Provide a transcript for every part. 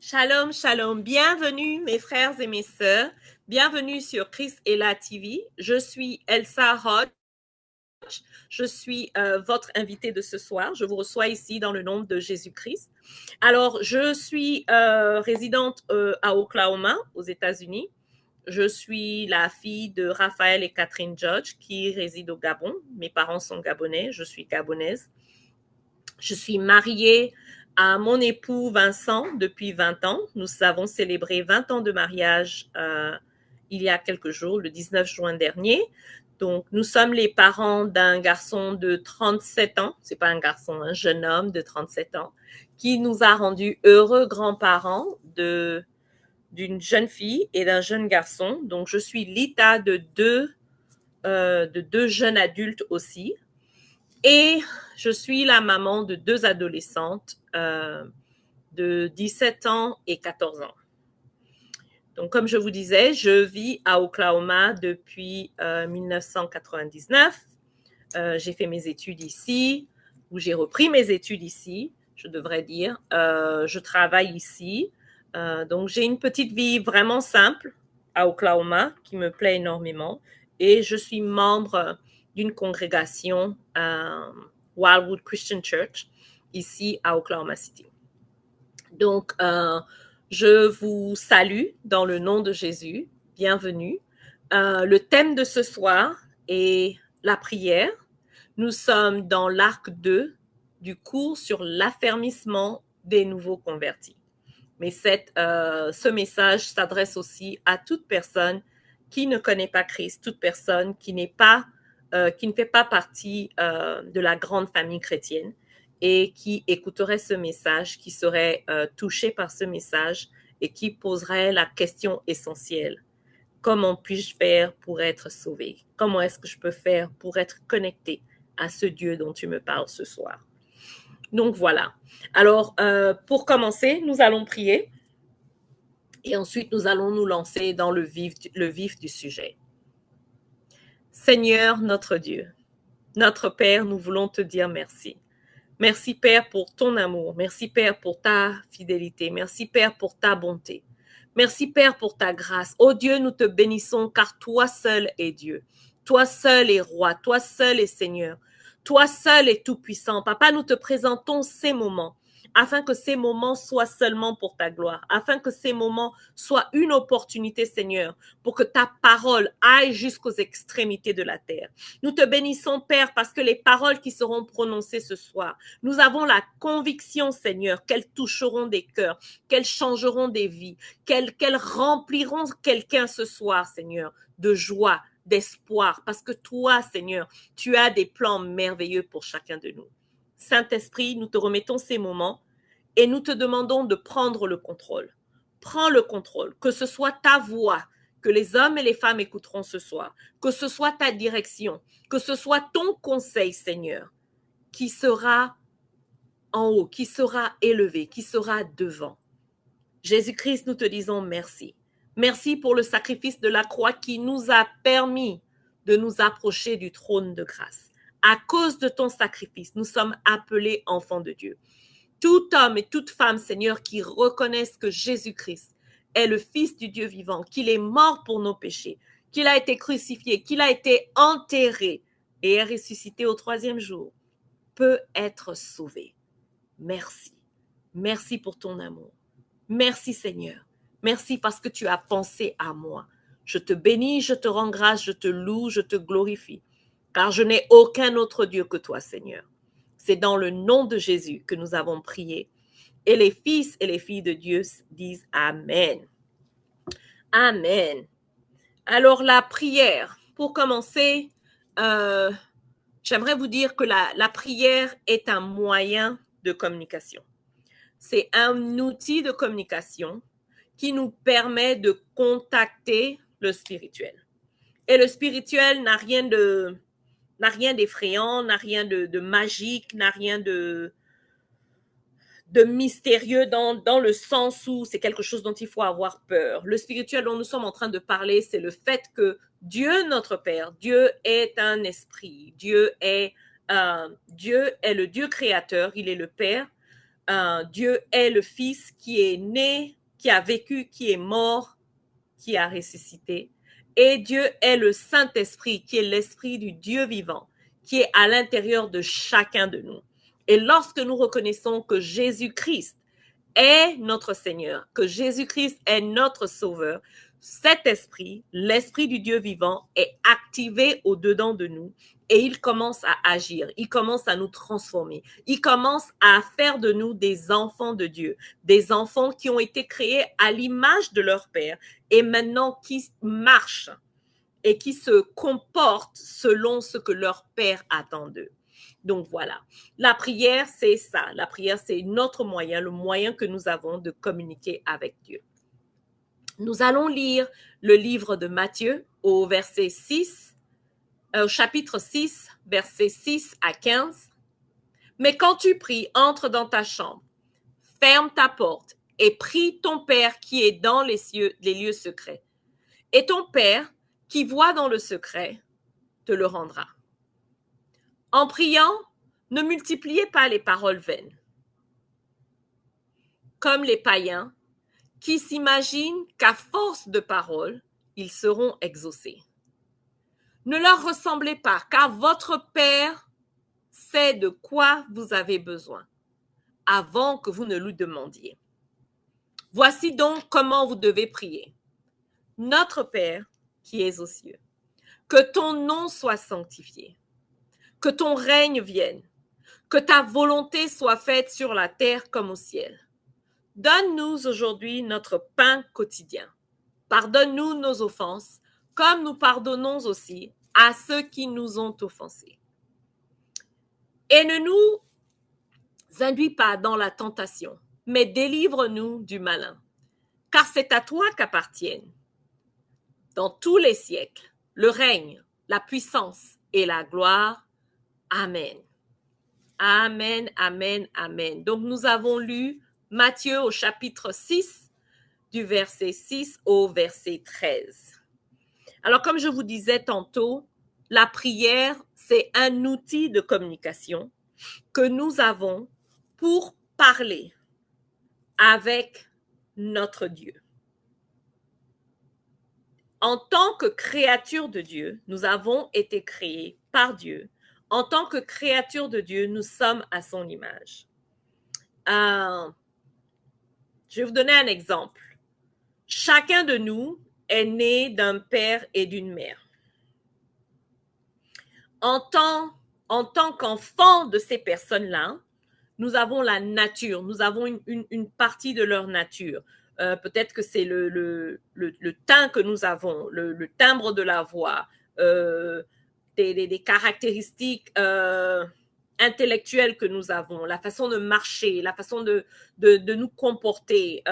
Shalom, shalom. Bienvenue mes frères et mes sœurs. Bienvenue sur Chris et la TV. Je suis Elsa Hodge. Je suis votre invitée de ce soir. Je vous reçois ici dans le nom de Jésus-Christ. Alors, je suis résidente à Oklahoma, aux États-Unis. Je suis la fille de Raphaël et Catherine Judge qui résident au Gabon. Mes parents sont gabonais, je suis gabonaise. Je suis mariée à mon époux Vincent depuis 20 ans. Nous avons célébré 20 ans de mariage il y a quelques jours, le 19 juin dernier. Donc, nous sommes les parents d'un garçon de 37 ans, c'est pas un garçon, un jeune homme de 37 ans, qui nous a rendus heureux grands-parents d'une jeune fille et d'un jeune garçon. Donc, je suis l'ITA de deux jeunes adultes aussi. Et je suis la maman de deux adolescentes de 17 ans et 14 ans. Donc, comme je vous disais, je vis à Oklahoma depuis 1999. J'ai fait mes études ici, ou j'ai repris mes études ici, je devrais dire. Je travaille ici. Donc, j'ai une petite vie vraiment simple à Oklahoma qui me plaît énormément. Et je suis membre d'une congrégation Wildwood Christian Church ici à Oklahoma City. Donc, je vous salue dans le nom de Jésus. Bienvenue. Le thème de ce soir est la prière. Nous sommes dans l'arc 2 du cours sur l'affermissement des nouveaux convertis. Mais ce message s'adresse aussi à toute personne qui ne connaît pas Christ, toute personne qui ne fait pas partie de la grande famille chrétienne et qui écouterait ce message, qui serait touché par ce message et qui poserait la question essentielle. Comment puis-je faire pour être sauvé? Comment est-ce que je peux faire pour être connecté à ce Dieu dont tu me parles ce soir? Donc voilà. Alors, pour commencer, nous allons prier. Et ensuite, nous allons nous lancer dans le vif du sujet. Seigneur, notre Dieu, notre Père, nous voulons te dire merci. Merci, Père, pour ton amour. Merci, Père, pour ta fidélité. Merci, Père, pour ta bonté. Merci, Père, pour ta grâce. Oh Dieu, nous te bénissons car toi seul es Dieu. Toi seul es roi. Toi seul es Seigneur. Toi seul es tout-puissant. Papa, nous te présentons ces moments afin que ces moments soient seulement pour ta gloire, afin que ces moments soient une opportunité, Seigneur, pour que ta parole aille jusqu'aux extrémités de la terre. Nous te bénissons, Père, parce que les paroles qui seront prononcées ce soir, nous avons la conviction, Seigneur, qu'elles toucheront des cœurs, qu'elles changeront des vies, qu'elles rempliront quelqu'un ce soir, Seigneur, de joie, d'espoir, parce que toi, Seigneur, tu as des plans merveilleux pour chacun de nous. Saint-Esprit, nous te remettons ces moments et nous te demandons de prendre le contrôle. Prends le contrôle, que ce soit ta voix que les hommes et les femmes écouteront ce soir, que ce soit ta direction, que ce soit ton conseil, Seigneur, qui sera en haut, qui sera élevé, qui sera devant. Jésus-Christ, nous te disons merci. Merci pour le sacrifice de la croix qui nous a permis de nous approcher du trône de grâce. À cause de ton sacrifice, nous sommes appelés enfants de Dieu. Tout homme et toute femme, Seigneur, qui reconnaissent que Jésus-Christ est le Fils du Dieu vivant, qu'il est mort pour nos péchés, qu'il a été crucifié, qu'il a été enterré et est ressuscité au 3e jour, peut être sauvé. Merci. Merci pour ton amour. Merci, Seigneur. Merci parce que tu as pensé à moi. Je te bénis, je te rends grâce, je te loue, je te glorifie, car je n'ai aucun autre Dieu que toi, Seigneur. C'est dans le nom de Jésus que nous avons prié. Et les fils et les filles de Dieu disent Amen. Amen. Alors la prière, pour commencer, j'aimerais vous dire que la prière est un moyen de communication. C'est un outil de communication qui nous permet de contacter le spirituel. Et le spirituel n'a rien d'effrayant, n'a rien de magique, n'a rien de mystérieux dans le sens où c'est quelque chose dont il faut avoir peur. Le spirituel dont nous sommes en train de parler, c'est le fait que Dieu, notre Père, Dieu est un esprit. Dieu est le Dieu créateur, il est le Père. Dieu est le Fils qui est né, qui a vécu, qui est mort, qui a ressuscité. Et Dieu est le Saint-Esprit, qui est l'Esprit du Dieu vivant, qui est à l'intérieur de chacun de nous. Et lorsque nous reconnaissons que Jésus-Christ est notre Seigneur, que Jésus-Christ est notre Sauveur, cet esprit, l'esprit du Dieu vivant, est activé au-dedans de nous et il commence à agir, il commence à nous transformer, il commence à faire de nous des enfants de Dieu, des enfants qui ont été créés à l'image de leur Père et maintenant qui marchent et qui se comportent selon ce que leur Père attend d'eux. Donc voilà, la prière, c'est ça. La prière, c'est notre moyen, le moyen que nous avons de communiquer avec Dieu. Nous allons lire le livre de Matthieu au verset 6, au chapitre 6, versets 6 à 15. Mais quand tu pries, entre dans ta chambre, ferme ta porte et prie ton Père qui est dans les lieux secrets. Et ton Père qui voit dans le secret te le rendra. En priant, ne multipliez pas les paroles vaines, comme les païens qui s'imaginent qu'à force de paroles, ils seront exaucés. Ne leur ressemblez pas, car votre Père sait de quoi vous avez besoin, avant que vous ne lui demandiez. Voici donc comment vous devez prier. Notre Père qui es aux cieux, que ton nom soit sanctifié, que ton règne vienne, que ta volonté soit faite sur la terre comme au ciel. Donne-nous aujourd'hui notre pain quotidien. Pardonne-nous nos offenses, comme nous pardonnons aussi à ceux qui nous ont offensés. Et ne nous induis pas dans la tentation, mais délivre-nous du malin. Car c'est à toi qu'appartiennent, dans tous les siècles, le règne, la puissance et la gloire. Amen. Amen, amen, amen. Donc nous avons lu Matthieu au chapitre 6, du verset 6 au verset 13. Alors comme je vous disais tantôt, la prière, c'est un outil de communication que nous avons pour parler avec notre Dieu. En tant que créature de Dieu, nous avons été créés par Dieu. En tant que créature de Dieu, nous sommes à son image. Je vais vous donner un exemple. Chacun de nous est né d'un père et d'une mère. En tant qu'enfant de ces personnes-là, nous avons la nature, nous avons une partie de leur nature. Peut-être que c'est le teint que nous avons, le timbre de la voix, des caractéristiques intellectuelles que nous avons, la façon de marcher, la façon de nous comporter,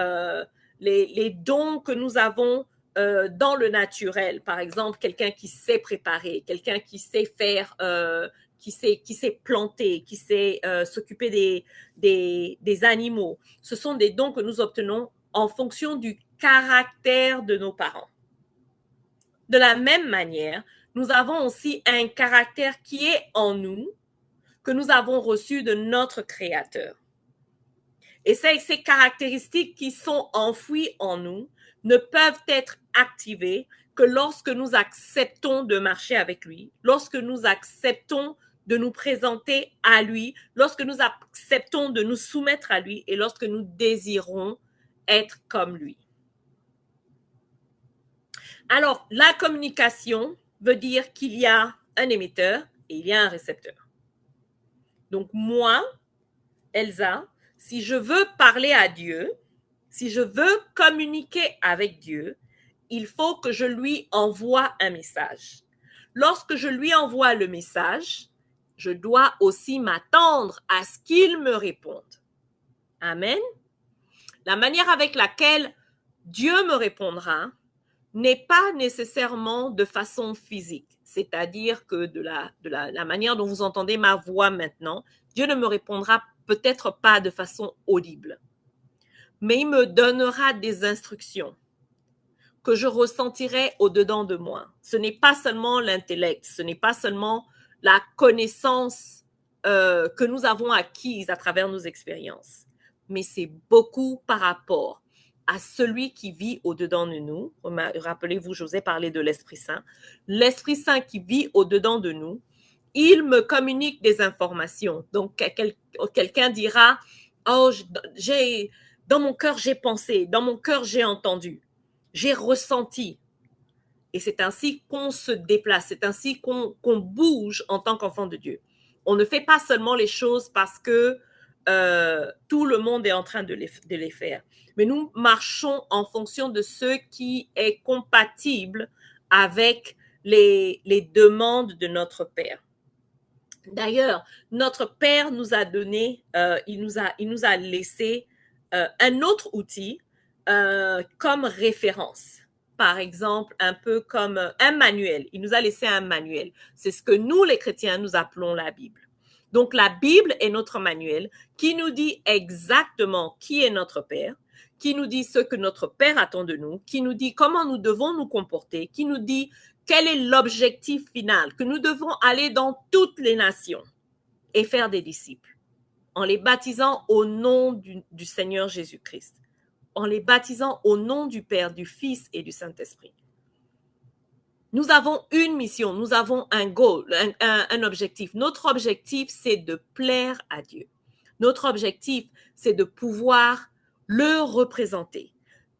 les dons que nous avons dans le naturel. Par exemple, quelqu'un qui sait préparer, quelqu'un qui sait faire, qui sait planter, qui sait s'occuper des animaux. Ce sont des dons que nous obtenons en fonction du caractère de nos parents. De la même manière, nous avons aussi un caractère qui est en nous, que nous avons reçu de notre Créateur. Et ces caractéristiques qui sont enfouies en nous ne peuvent être activées que lorsque nous acceptons de marcher avec lui, lorsque nous acceptons de nous présenter à lui, lorsque nous acceptons de nous soumettre à lui et lorsque nous désirons être comme lui. Alors, la communication veut dire qu'il y a un émetteur et il y a un récepteur. Donc, moi, Elsa, si je veux parler à Dieu, si je veux communiquer avec Dieu, il faut que je lui envoie un message. Lorsque je lui envoie le message, je dois aussi m'attendre à ce qu'il me réponde. Amen. La manière avec laquelle Dieu me répondra n'est pas nécessairement de façon physique, c'est-à-dire que de la manière dont vous entendez ma voix maintenant, Dieu ne me répondra peut-être pas de façon audible, mais il me donnera des instructions que je ressentirai au-dedans de moi. Ce n'est pas seulement l'intellect, ce n'est pas seulement la connaissance que nous avons acquise à travers nos expériences, mais c'est beaucoup par rapport à celui qui vit au-dedans de nous. Rappelez-vous, je vous ai parlé de l'Esprit Saint. L'Esprit Saint qui vit au-dedans de nous, il me communique des informations. Donc, quelqu'un dira, oh, dans mon cœur, j'ai pensé, dans mon cœur, j'ai entendu, j'ai ressenti. Et c'est ainsi qu'on se déplace, c'est ainsi qu'on bouge en tant qu'enfant de Dieu. On ne fait pas seulement les choses parce que tout le monde est en train de les faire, mais nous marchons en fonction de ce qui est compatible avec les demandes de notre Père. D'ailleurs, notre Père nous a donné, il nous a laissé un autre outil comme référence. Par exemple, un peu comme un manuel. Il nous a laissé un manuel. C'est ce que nous, les chrétiens, nous appelons la Bible. Donc, la Bible est notre manuel qui nous dit exactement qui est notre Père, qui nous dit ce que notre Père attend de nous, qui nous dit comment nous devons nous comporter, qui nous dit quel est l'objectif final, que nous devons aller dans toutes les nations et faire des disciples, en les baptisant au nom du Seigneur Jésus-Christ, en les baptisant au nom du Père, du Fils et du Saint-Esprit. Nous avons une mission, nous avons un goal, un objectif. Notre objectif, c'est de plaire à Dieu. Notre objectif, c'est de pouvoir le représenter.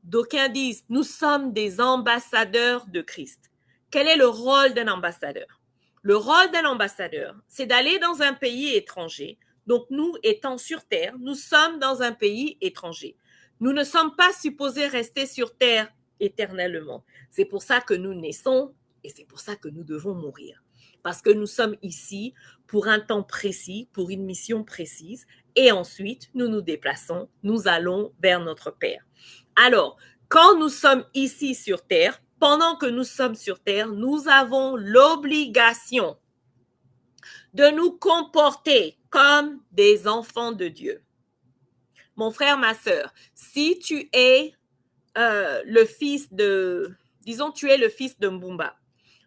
D'aucuns disent, nous sommes des ambassadeurs de Christ. Quel est le rôle d'un ambassadeur? Le rôle d'un ambassadeur, c'est d'aller dans un pays étranger. Donc, nous étant sur terre, nous sommes dans un pays étranger. Nous ne sommes pas supposés rester sur terre éternellement. C'est pour ça que nous naissons et c'est pour ça que nous devons mourir. Parce que nous sommes ici pour un temps précis, pour une mission précise, et ensuite nous nous déplaçons, nous allons vers notre Père. Alors, quand nous sommes ici sur terre, pendant que nous sommes sur terre, nous avons l'obligation de nous comporter comme des enfants de Dieu. Mon frère, ma sœur, si tu es le fils de, disons, tu es le fils de Mbumba.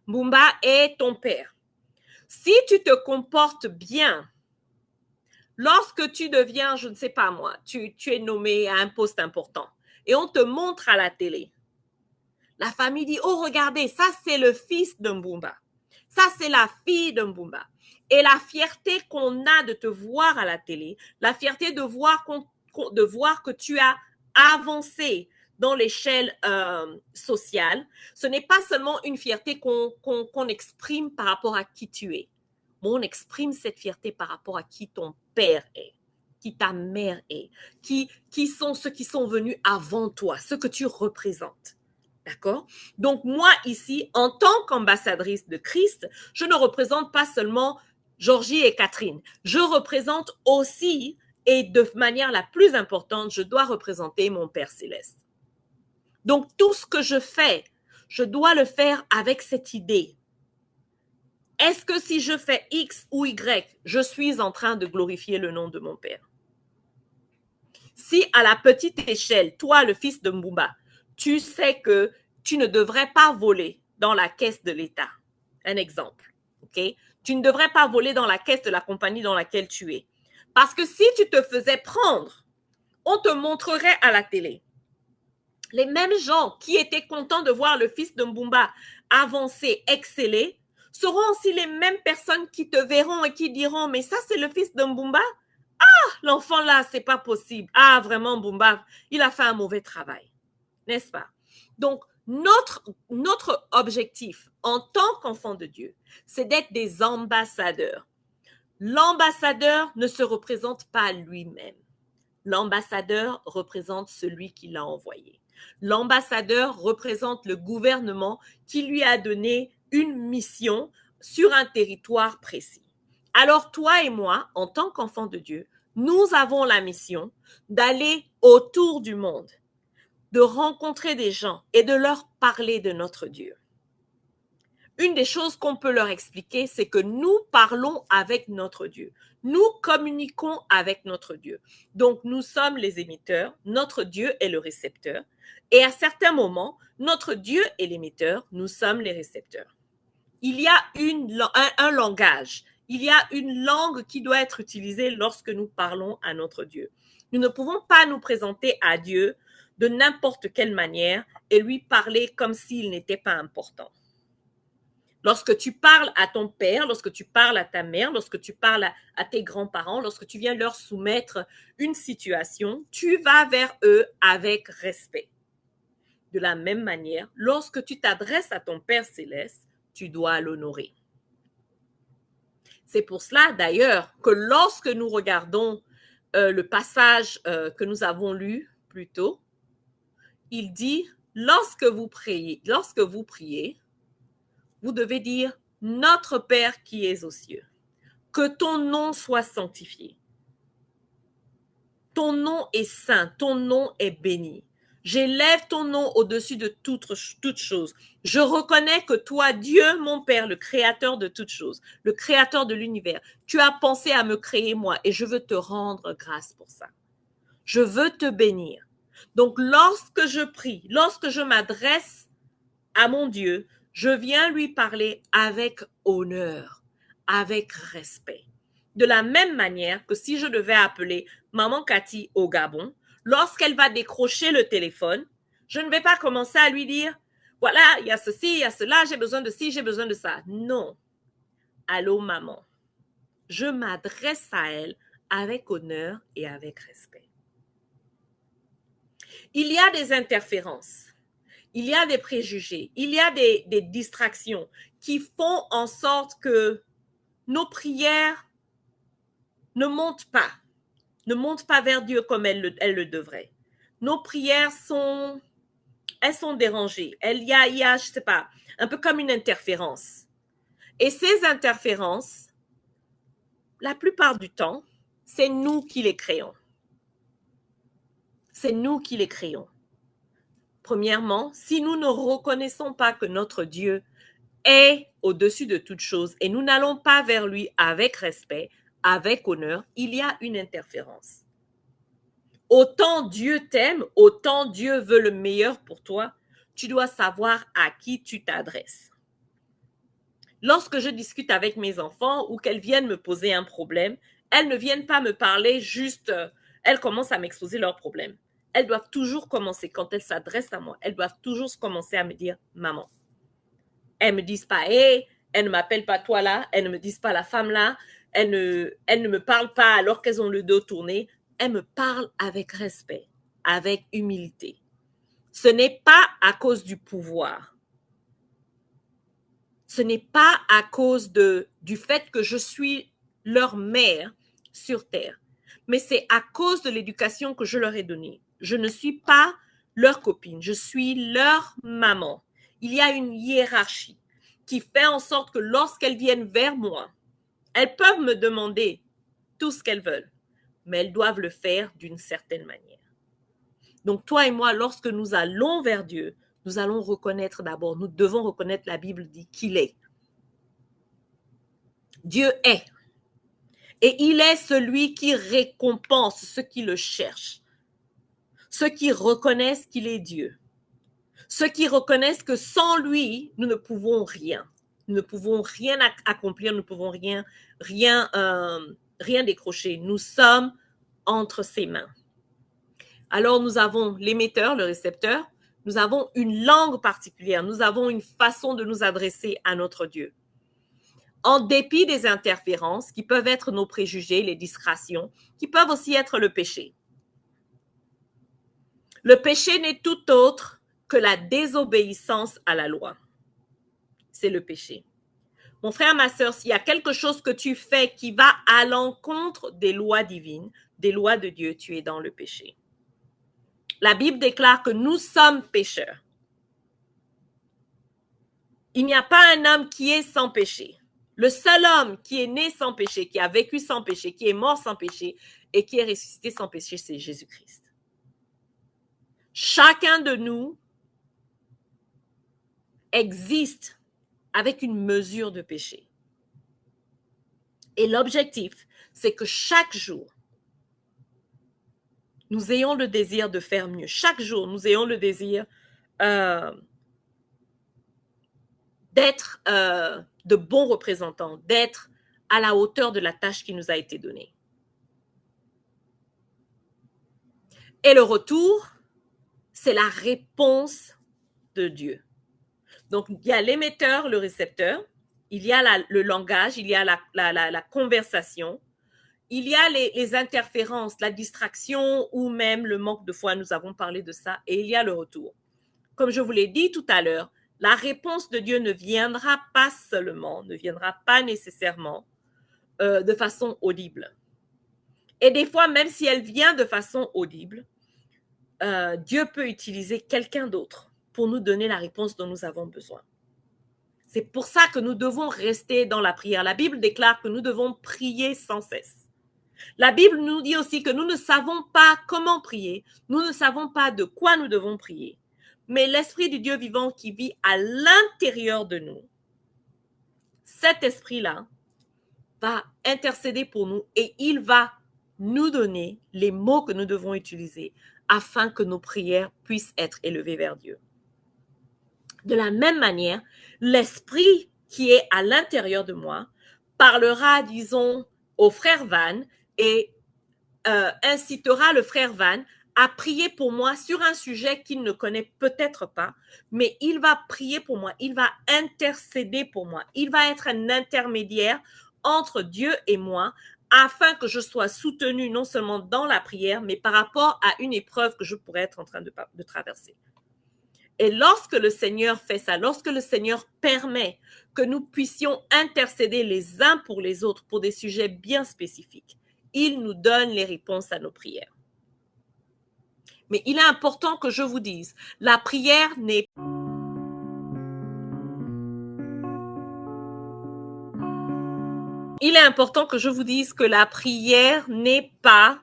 Mbumba est ton père. Si tu te comportes bien, lorsque tu deviens, je ne sais pas moi, tu es nommé à un poste important et on te montre à la télé, la famille dit, oh regardez, ça c'est le fils de Mbumba, ça c'est la fille de Mbumba. Et la fierté qu'on a de te voir à la télé, la fierté de voir que tu as avancé dans l'échelle sociale, ce n'est pas seulement une fierté qu'on exprime par rapport à qui tu es. Mais on exprime cette fierté par rapport à qui ton père est, qui ta mère est, qui sont ceux qui sont venus avant toi, ceux que tu représentes. D'accord? Donc moi ici, en tant qu'ambassadrice de Christ, je ne représente pas seulement Georgie et Catherine. Je représente aussi, et de manière la plus importante, je dois représenter mon Père céleste. Donc tout ce que je fais, je dois le faire avec cette idée. Est-ce que si je fais X ou Y, je suis en train de glorifier le nom de mon Père? Si à la petite échelle, toi, le fils de Mbumba, tu sais que tu ne devrais pas voler dans la caisse de l'État, un exemple, ok? Tu ne devrais pas voler dans la caisse de la compagnie dans laquelle tu es. Parce que si tu te faisais prendre, on te montrerait à la télé. Les mêmes gens qui étaient contents de voir le fils de Mbumba avancer, exceller, seront aussi les mêmes personnes qui te verront et qui diront, mais ça c'est le fils de Mbumba? Ah, l'enfant là, c'est pas possible. Ah, vraiment, Mbumba, il a fait un mauvais travail. N'est-ce pas? Donc, notre objectif en tant qu'enfant de Dieu, c'est d'être des ambassadeurs. L'ambassadeur ne se représente pas lui-même. L'ambassadeur représente celui qui l'a envoyé. L'ambassadeur représente le gouvernement qui lui a donné une mission sur un territoire précis. Alors toi et moi, en tant qu'enfants de Dieu, nous avons la mission d'aller autour du monde, de rencontrer des gens et de leur parler de notre Dieu. Une des choses qu'on peut leur expliquer, c'est que nous parlons avec notre Dieu. Nous communiquons avec notre Dieu. Donc, nous sommes les émetteurs, notre Dieu est le récepteur. Et à certains moments, notre Dieu est l'émetteur, nous sommes les récepteurs. Il y a un langage, il y a une langue qui doit être utilisée lorsque nous parlons à notre Dieu. Nous ne pouvons pas nous présenter à Dieu de n'importe quelle manière et lui parler comme s'il n'était pas important. Lorsque tu parles à ton père, lorsque tu parles à ta mère, lorsque tu parles à tes grands-parents, lorsque tu viens leur soumettre une situation, tu vas vers eux avec respect. De la même manière, lorsque tu t'adresses à ton Père céleste, tu dois l'honorer. C'est pour cela d'ailleurs que lorsque nous regardons le passage que nous avons lu plus tôt, il dit, lorsque vous priez, vous devez dire, notre Père qui es aux cieux, que ton nom soit sanctifié. Ton nom est saint, ton nom est béni. J'élève ton nom au-dessus de toute chose. Je reconnais que toi, Dieu, mon Père, le créateur de toutes choses, le créateur de l'univers, tu as pensé à me créer moi et je veux te rendre grâce pour ça. Je veux te bénir. Donc, lorsque je prie, lorsque je m'adresse à mon Dieu, je viens lui parler avec honneur, avec respect. De la même manière que si je devais appeler Maman Cathy au Gabon, lorsqu'elle va décrocher le téléphone, je ne vais pas commencer à lui dire, voilà, il y a ceci, il y a cela, j'ai besoin de ci, j'ai besoin de ça. Non. Allô, maman. Je m'adresse à elle avec honneur et avec respect. Il y a des interférences. Il y a des préjugés, il y a des distractions qui font en sorte que nos prières ne montent pas vers Dieu comme elles le devraient. Nos prières elles sont dérangées. Il y a, je sais pas, un peu comme une interférence. Et ces interférences, la plupart du temps, c'est nous qui les créons. C'est nous qui les créons. Premièrement, si nous ne reconnaissons pas que notre Dieu est au-dessus de toute chose et nous n'allons pas vers lui avec respect, avec honneur, il y a une interférence. Autant Dieu t'aime, autant Dieu veut le meilleur pour toi, tu dois savoir à qui tu t'adresses. Lorsque je discute avec mes enfants ou qu'elles viennent me poser un problème, elles ne viennent pas me parler juste, elles commencent à m'exposer leurs problèmes. Elles doivent toujours commencer, quand elles s'adressent à moi, elles doivent toujours commencer à me dire « Maman ». Elles ne me disent pas « Hey », elles ne m'appellent pas « toi là », elles ne me disent pas « la femme là », elles ne me parlent pas alors qu'elles ont le dos tourné. Elles me parlent avec respect, avec humilité. Ce n'est pas à cause du pouvoir. Ce n'est pas à cause du fait que je suis leur mère sur terre, mais c'est à cause de l'éducation que je leur ai donnée. Je ne suis pas leur copine, je suis leur maman. Il y a une hiérarchie qui fait en sorte que lorsqu'elles viennent vers moi, elles peuvent me demander tout ce qu'elles veulent, mais elles doivent le faire d'une certaine manière. Donc toi et moi, lorsque nous allons vers Dieu, nous allons reconnaître d'abord, nous devons reconnaître, la Bible dit qu'il est. Dieu est. Et il est celui qui récompense ceux qui le cherchent. Ceux qui reconnaissent qu'il est Dieu. Ceux qui reconnaissent que sans lui, nous ne pouvons rien. Nous ne pouvons rien accomplir, nous ne pouvons rien décrocher. Nous sommes entre ses mains. Alors nous avons l'émetteur, le récepteur. Nous avons une langue particulière. Nous avons une façon de nous adresser à notre Dieu. En dépit des interférences qui peuvent être nos préjugés, les distractions, qui peuvent aussi être le péché. Le péché n'est tout autre que la désobéissance à la loi. C'est le péché. Mon frère, ma sœur, s'il y a quelque chose que tu fais qui va à l'encontre des lois divines, des lois de Dieu, tu es dans le péché. La Bible déclare que nous sommes pécheurs. Il n'y a pas un homme qui est sans péché. Le seul homme qui est né sans péché, qui a vécu sans péché, qui est mort sans péché et qui est ressuscité sans péché, c'est Jésus-Christ. Chacun de nous existe avec une mesure de péché. Et l'objectif, c'est que chaque jour, nous ayons le désir de faire mieux. Chaque jour, nous ayons le désir d'être de bons représentants, d'être à la hauteur de la tâche qui nous a été donnée. Et le retour, c'est la réponse de Dieu. Donc, il y a l'émetteur, le récepteur, il y a le langage, il y a la conversation, il y a les interférences, la distraction ou même le manque de foi, nous avons parlé de ça, et il y a le retour. Comme je vous l'ai dit tout à l'heure, la réponse de Dieu ne viendra pas seulement, ne viendra pas nécessairement de façon audible. Et des fois, même si elle vient de façon audible, Dieu peut utiliser quelqu'un d'autre pour nous donner la réponse dont nous avons besoin. C'est pour ça que nous devons rester dans la prière. La Bible déclare que nous devons prier sans cesse. La Bible nous dit aussi que nous ne savons pas comment prier, nous ne savons pas de quoi nous devons prier. Mais l'Esprit du Dieu vivant qui vit à l'intérieur de nous, cet esprit-là va intercéder pour nous et il va nous donner les mots que nous devons utiliser afin que nos prières puissent être élevées vers Dieu. De la même manière, l'esprit qui est à l'intérieur de moi parlera, disons, au frère Van et incitera le frère Van à prier pour moi sur un sujet qu'il ne connaît peut-être pas, mais il va prier pour moi, il va intercéder pour moi, il va être un intermédiaire entre Dieu et moi afin que je sois soutenu non seulement dans la prière, mais par rapport à une épreuve que je pourrais être en train de traverser. Et lorsque le Seigneur fait ça, lorsque le Seigneur permet que nous puissions intercéder les uns pour les autres pour des sujets bien spécifiques, il nous donne les réponses à nos prières. Mais il est important que je vous dise, la prière n'est Il est important que je vous dise que la prière n'est pas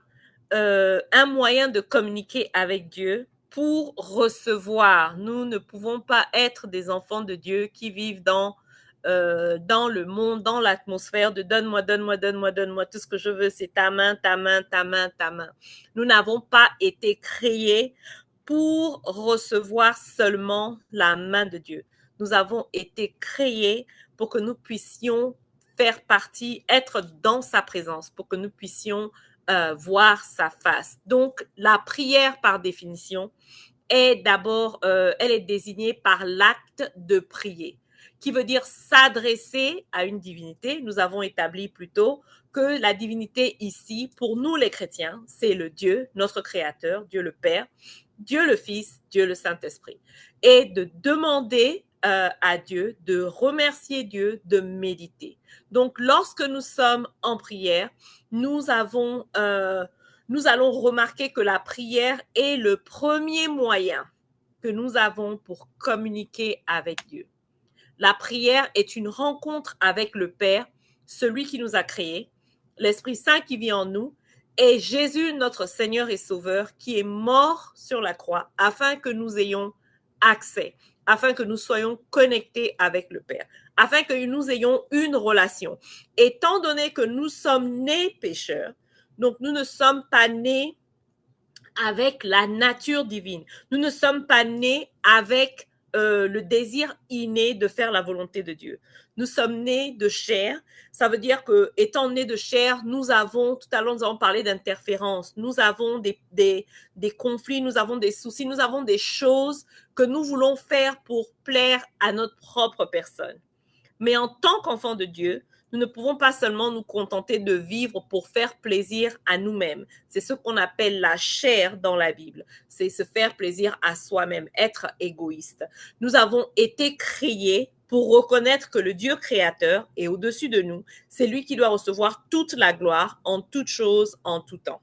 un moyen de communiquer avec Dieu pour recevoir. Nous ne pouvons pas être des enfants de Dieu qui vivent dans le monde, dans l'atmosphère de donne-moi, donne-moi, donne-moi, donne-moi, tout ce que je veux, c'est ta main, ta main, ta main, ta main. Nous n'avons pas été créés pour recevoir seulement la main de Dieu. Nous avons été créés pour que nous puissions faire partie, être dans sa présence, pour que nous puissions voir sa face. Donc, la prière, par définition, est d'abord, elle est désignée par l'acte de prier, qui veut dire s'adresser à une divinité. Nous avons établi plutôt que la divinité ici, pour nous les chrétiens, c'est le Dieu, notre Créateur, Dieu le Père, Dieu le Fils, Dieu le Saint-Esprit. Et de demander à Dieu, de remercier Dieu, de méditer. Donc, lorsque nous sommes en prière, nous allons remarquer que la prière est le premier moyen que nous avons pour communiquer avec Dieu. La prière est une rencontre avec le Père, celui qui nous a créés, l'Esprit Saint qui vit en nous, et Jésus, notre Seigneur et Sauveur, qui est mort sur la croix afin que nous ayons accès, afin que nous soyons connectés avec le Père, afin que nous ayons une relation. Étant donné que nous sommes nés pécheurs, donc nous ne sommes pas nés avec la nature divine. Nous ne sommes pas nés avec le désir inné de faire la volonté de Dieu. Nous sommes nés de chair. Ça veut dire que, étant nés de chair, nous avons, tout à l'heure, nous avons parlé d'interférences. Nous avons des conflits, nous avons des soucis, nous avons des choses que nous voulons faire pour plaire à notre propre personne. Mais en tant qu'enfants de Dieu, nous ne pouvons pas seulement nous contenter de vivre pour faire plaisir à nous-mêmes. C'est ce qu'on appelle la chair dans la Bible. C'est se faire plaisir à soi-même, être égoïste. Nous avons été créés pour reconnaître que le Dieu créateur est au-dessus de nous. C'est lui qui doit recevoir toute la gloire en toutes choses, en tout temps.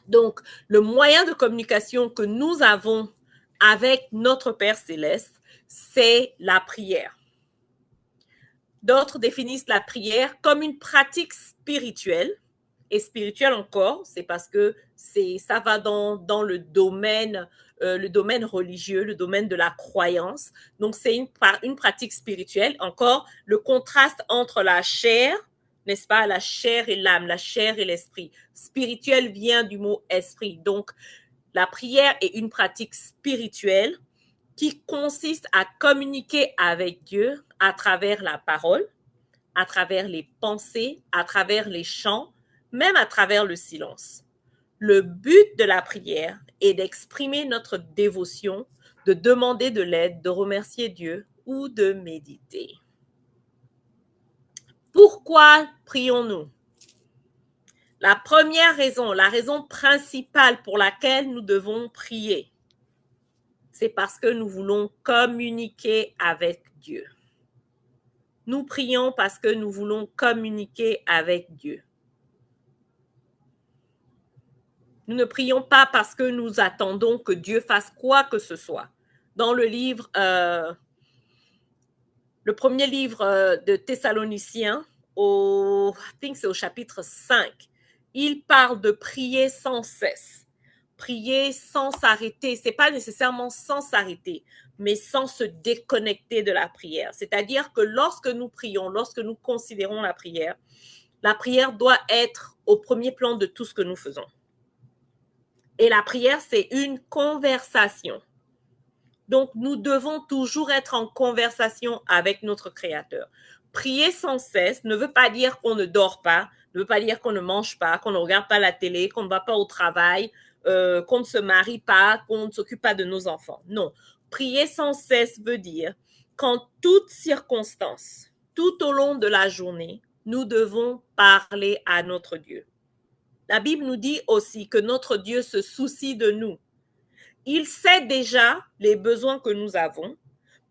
Donc, le moyen de communication que nous avons avec notre Père céleste, c'est la prière. D'autres définissent la prière comme une pratique spirituelle. Et spirituelle encore, c'est parce que ça va dans le domaine religieux, le domaine de la croyance. Donc, c'est une pratique spirituelle. Encore, le contraste entre la chair, n'est-ce pas, la chair et l'âme, la chair et l'esprit. Spirituel vient du mot esprit. Donc, la prière est une pratique spirituelle qui consiste à communiquer avec Dieu à travers la parole, à travers les pensées, à travers les chants, même à travers le silence. Le but de la prière est d'exprimer notre dévotion, de demander de l'aide, de remercier Dieu ou de méditer. Pourquoi prions-nous? La première raison, la raison principale pour laquelle nous devons prier, c'est parce que nous voulons communiquer avec Dieu. Nous prions parce que nous voulons communiquer avec Dieu. Nous ne prions pas parce que nous attendons que Dieu fasse quoi que ce soit. Dans le livre, le premier livre de Thessaloniciens, I think c'est au chapitre 5, il parle de prier sans cesse. Prier sans s'arrêter. Ce n'est pas nécessairement sans s'arrêter, mais sans se déconnecter de la prière. C'est-à-dire que lorsque nous prions, lorsque nous considérons la prière doit être au premier plan de tout ce que nous faisons. Et la prière, c'est une conversation. Donc, nous devons toujours être en conversation avec notre Créateur. Prier sans cesse ne veut pas dire qu'on ne dort pas, ne veut pas dire qu'on ne mange pas, qu'on ne regarde pas la télé, qu'on ne va pas au travail, qu'on ne se marie pas, qu'on ne s'occupe pas de nos enfants. Non. Prier sans cesse veut dire qu'en toutes circonstances, tout au long de la journée, nous devons parler à notre Dieu. La Bible nous dit aussi que notre Dieu se soucie de nous. Il sait déjà les besoins que nous avons,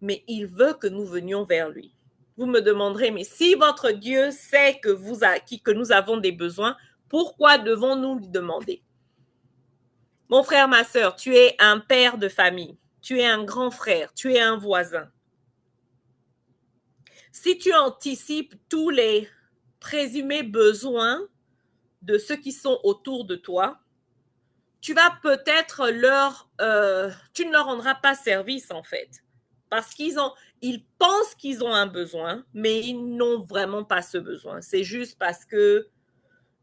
mais il veut que nous venions vers lui. Vous me demanderez, mais si votre Dieu sait que nous avons des besoins, pourquoi devons-nous lui demander? Mon frère, ma sœur, tu es un père de famille, tu es un grand frère, tu es un voisin. Si tu anticipes tous les présumés besoins de ceux qui sont autour de toi, tu vas peut-être tu ne leur rendras pas service en fait, parce ils pensent qu'ils ont un besoin, mais ils n'ont vraiment pas ce besoin. C'est juste parce que,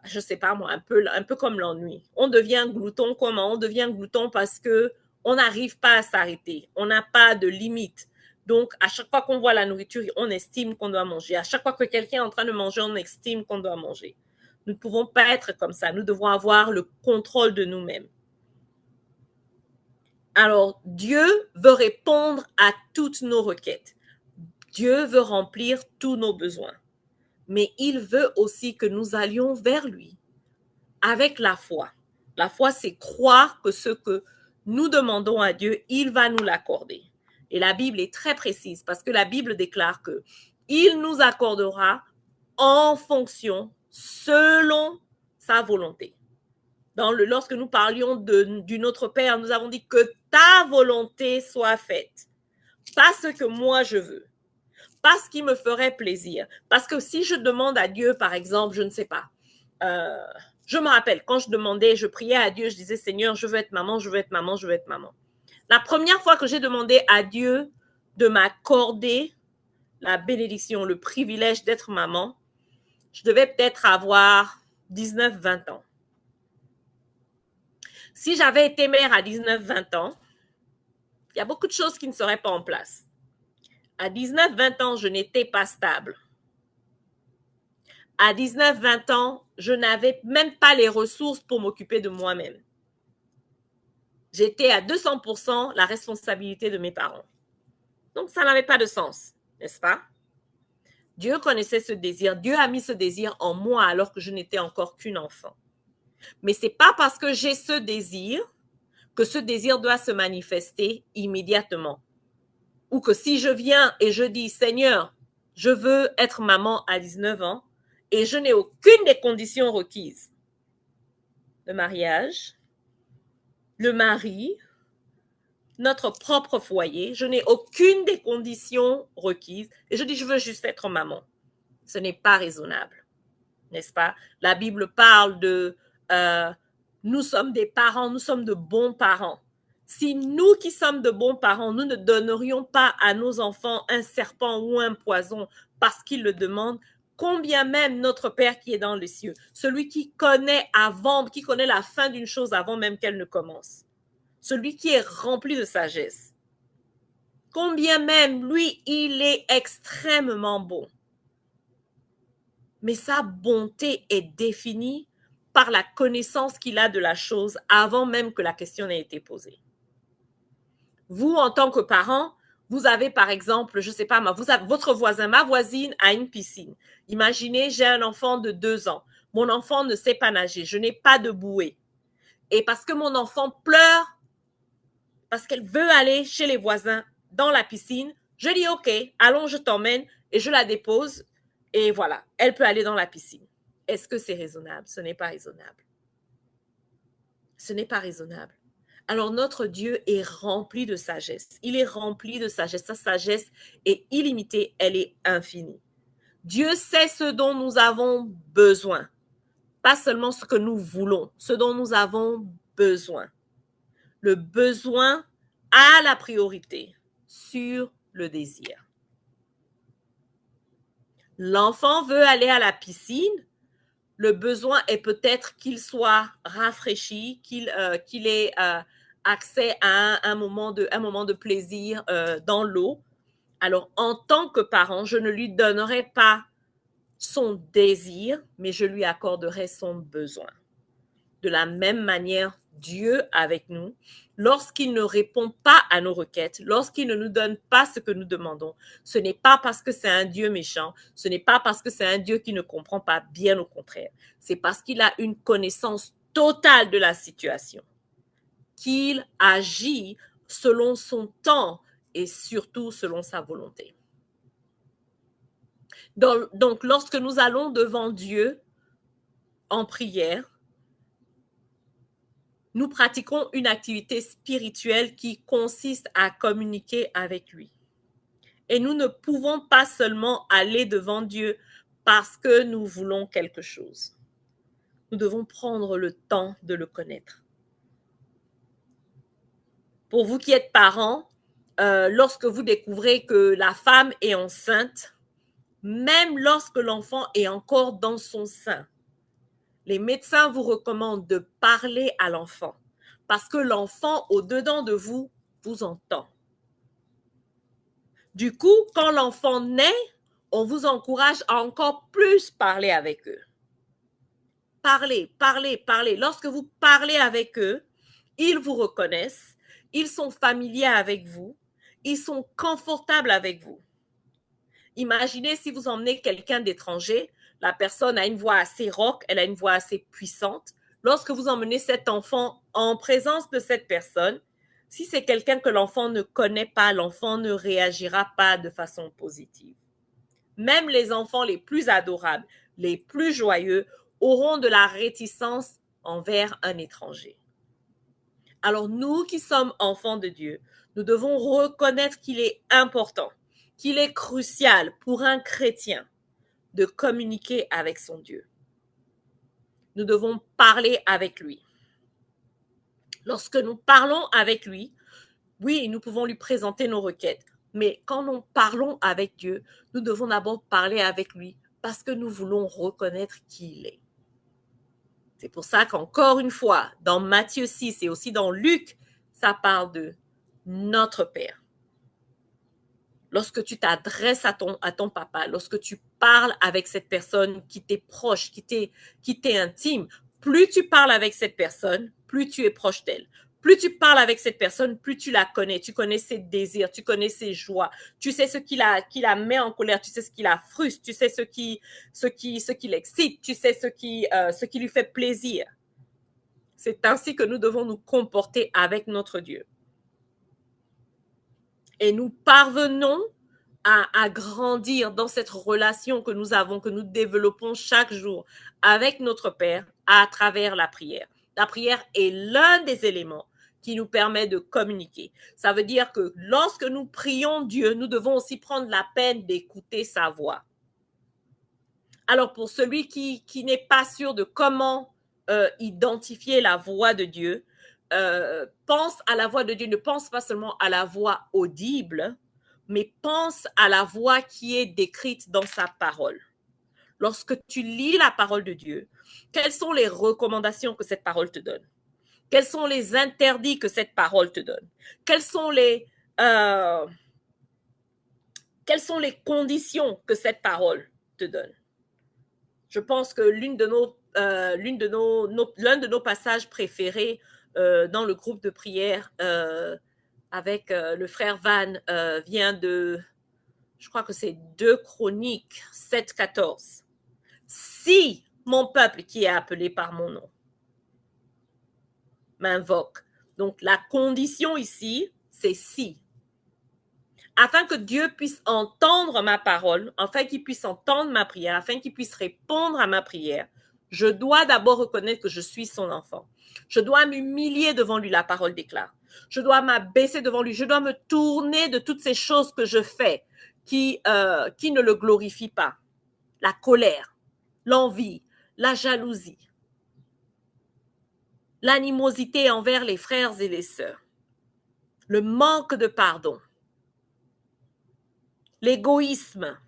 je sais pas moi, un peu comme l'ennui. On devient glouton comment? On devient glouton parce que on n'arrive pas à s'arrêter. On n'a pas de limite. Donc, à chaque fois qu'on voit la nourriture, on estime qu'on doit manger. À chaque fois que quelqu'un est en train de manger, on estime qu'on doit manger. Nous ne pouvons pas être comme ça. Nous devons avoir le contrôle de nous-mêmes. Alors, Dieu veut répondre à toutes nos requêtes. Dieu veut remplir tous nos besoins. Mais il veut aussi que nous allions vers lui avec la foi. La foi, c'est croire que ce que nous demandons à Dieu, il va nous l'accorder. Et la Bible est très précise parce que la Bible déclare que il nous accordera en fonction, selon sa volonté. Lorsque nous parlions du Notre Père, nous avons dit que ta volonté soit faite. Pas ce que moi je veux. Pas ce qui me ferait plaisir. Parce que si je demande à Dieu, par exemple, je ne sais pas, je me rappelle, quand je priais à Dieu, je disais, Seigneur, je veux être maman, je veux être maman, je veux être maman. La première fois que j'ai demandé à Dieu de m'accorder la bénédiction, le privilège d'être maman, je devais peut-être avoir 19-20 ans. Si j'avais été mère à 19-20 ans, il y a beaucoup de choses qui ne seraient pas en place. À 19-20 ans, je n'étais pas stable. À 19-20 ans, je n'avais même pas les ressources pour m'occuper de moi-même. J'étais à 200% la responsabilité de mes parents. Donc, ça n'avait pas de sens, n'est-ce pas? Dieu connaissait ce désir. Dieu a mis ce désir en moi alors que je n'étais encore qu'une enfant. Mais ce n'est pas parce que j'ai ce désir que ce désir doit se manifester immédiatement. Ou que si je viens et je dis, Seigneur, je veux être maman à 19 ans et je n'ai aucune des conditions requises. Le mariage, le mari, notre propre foyer, je n'ai aucune des conditions requises et je dis, je veux juste être maman. Ce n'est pas raisonnable, n'est-ce pas? La Bible parle de nous sommes des parents, nous sommes de bons parents. Si nous qui sommes de bons parents, nous ne donnerions pas à nos enfants un serpent ou un poison parce qu'ils le demandent, combien même notre Père qui est dans les cieux, celui qui connaît la fin d'une chose avant même qu'elle ne commence, celui qui est rempli de sagesse, combien même lui, il est extrêmement bon. Mais sa bonté est définie par la connaissance qu'il a de la chose avant même que la question n'ait été posée. Vous, en tant que parent, vous avez par exemple, je ne sais pas, votre voisin, ma voisine a une piscine. Imaginez, j'ai un enfant de 2 ans. Mon enfant ne sait pas nager. Je n'ai pas de bouée. Et parce que mon enfant pleure, parce qu'elle veut aller chez les voisins dans la piscine, je dis OK, allons, je t'emmène et je la dépose. Et voilà, elle peut aller dans la piscine. Est-ce que c'est raisonnable? Ce n'est pas raisonnable. Ce n'est pas raisonnable. Alors notre Dieu est rempli de sagesse. Il est rempli de sagesse. Sa sagesse est illimitée, elle est infinie. Dieu sait ce dont nous avons besoin. Pas seulement ce que nous voulons, ce dont nous avons besoin. Le besoin a la priorité sur le désir. L'enfant veut aller à la piscine. Le besoin est peut-être qu'il soit rafraîchi, qu'il ait accès à un moment de plaisir dans l'eau. Alors, en tant que parent, je ne lui donnerai pas son désir, mais je lui accorderai son besoin. De la même manière, Dieu avec nous, lorsqu'il ne répond pas à nos requêtes, lorsqu'il ne nous donne pas ce que nous demandons, ce n'est pas parce que c'est un Dieu méchant, ce n'est pas parce que c'est un Dieu qui ne comprend pas, bien au contraire. C'est parce qu'il a une connaissance totale de la situation, qu'il agit selon son temps et surtout selon sa volonté. Donc, lorsque nous allons devant Dieu en prière, nous pratiquons une activité spirituelle qui consiste à communiquer avec lui. Et nous ne pouvons pas seulement aller devant Dieu parce que nous voulons quelque chose. Nous devons prendre le temps de le connaître. Pour vous qui êtes parents, lorsque vous découvrez que la femme est enceinte, même lorsque l'enfant est encore dans son sein, les médecins vous recommandent de parler à l'enfant parce que l'enfant au-dedans de vous vous entend. Du coup, quand l'enfant naît, on vous encourage à encore plus parler avec eux. Parlez, parlez, parlez. Lorsque vous parlez avec eux, ils vous reconnaissent, ils sont familiers avec vous, ils sont confortables avec vous. Imaginez si vous emmenez quelqu'un d'étranger, la personne a une voix assez rauque, elle a une voix assez puissante. Lorsque vous emmenez cet enfant en présence de cette personne, si c'est quelqu'un que l'enfant ne connaît pas, l'enfant ne réagira pas de façon positive. Même les enfants les plus adorables, les plus joyeux, auront de la réticence envers un étranger. Alors nous qui sommes enfants de Dieu, nous devons reconnaître qu'il est important, qu'il est crucial pour un chrétien de communiquer avec son Dieu. Nous devons parler avec lui. Lorsque nous parlons avec lui, oui, nous pouvons lui présenter nos requêtes, mais quand nous parlons avec Dieu, nous devons d'abord parler avec lui parce que nous voulons reconnaître qui il est. C'est pour ça qu'encore une fois, dans Matthieu 6 et aussi dans Luc, ça parle de notre Père. Lorsque tu t'adresses à ton papa, lorsque tu parles avec cette personne qui t'est proche, qui t'est intime, plus tu parles avec cette personne, plus tu es proche d'elle. Plus tu parles avec cette personne, plus tu la connais. Tu connais ses désirs, tu connais ses joies. Tu sais ce qui la met en colère, tu sais ce qui la frustre, tu sais ce qui l'excite, tu sais ce qui lui fait plaisir. C'est ainsi que nous devons nous comporter avec notre Dieu. Et nous parvenons à grandir dans cette relation que nous avons, que nous développons chaque jour avec notre Père à travers la prière. La prière est l'un des éléments qui nous permet de communiquer. Ça veut dire que lorsque nous prions Dieu, nous devons aussi prendre la peine d'écouter sa voix. Alors pour celui qui n'est pas sûr de comment identifier la voix de Dieu, pense à la voix de Dieu, ne pense pas seulement à la voix audible, mais pense à la voix qui est décrite dans sa parole. Lorsque tu lis la parole de Dieu, quelles sont les recommandations que cette parole te donne? Quels sont les interdits que cette parole te donne? Quelles sont les conditions que cette parole te donne? Je pense que l'un de nos passages préférés dans le groupe de prière avec le frère Van vient de, je crois que c'est 2 Chroniques 7-14. Si mon peuple qui est appelé par mon nom m'invoque. Donc la condition ici, c'est si. Afin que Dieu puisse entendre ma parole, afin qu'il puisse entendre ma prière, afin qu'il puisse répondre à ma prière, je dois d'abord reconnaître que je suis son enfant. Je dois m'humilier devant lui, la parole déclare. Je dois m'abaisser devant lui. Je dois me tourner de toutes ces choses que je fais qui ne le glorifient pas. La colère, l'envie, la jalousie, l'animosité envers les frères et les sœurs, le manque de pardon, l'égoïsme.